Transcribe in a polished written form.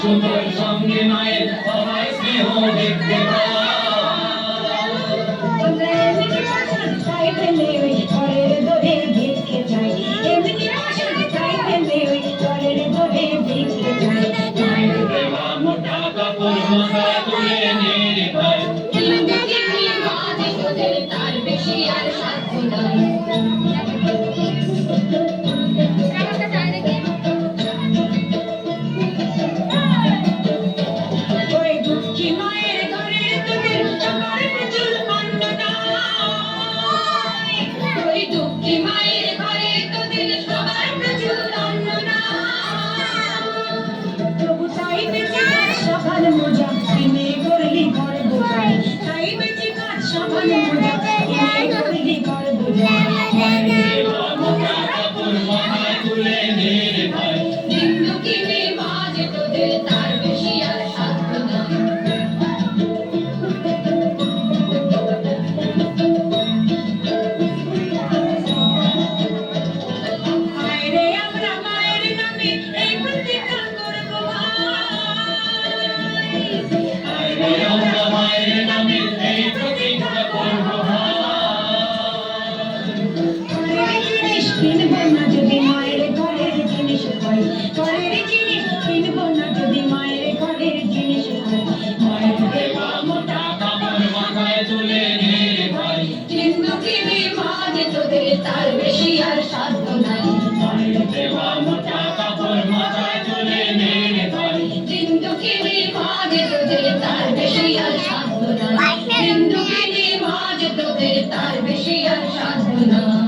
সুতোর সঙ্গে মায়ের সবাই স্নেহ দেখতে পায়। মায়ের দেওয়া মোটা কাপড় মাথায় তুলে নিয়ে খায়। তার বেশি আর সাধ্য নাই। যদি মায়ের ঘরের জিনিস হয়, ঘরের জিনিস কিনব না যদি মায়ের ঘরের জিনিস হয়। মায়ের দেওয়া মোটা কাপড় মাথায় তুলে নিয়ে ভাই। জিন্দগিনি মাঝে তোদের তার বেশি আর সাধ্য নাই। মায়ের দেওয়া মোটা কাপড় মাথায় তুলে নিয়ে ভাই। জিন্দগিনি মাঝে তোদের তার বেশি আর সাধ্য নাই। জিন্দগিনি মাঝে তোদের তার বেশি আর সাধ্য নাই।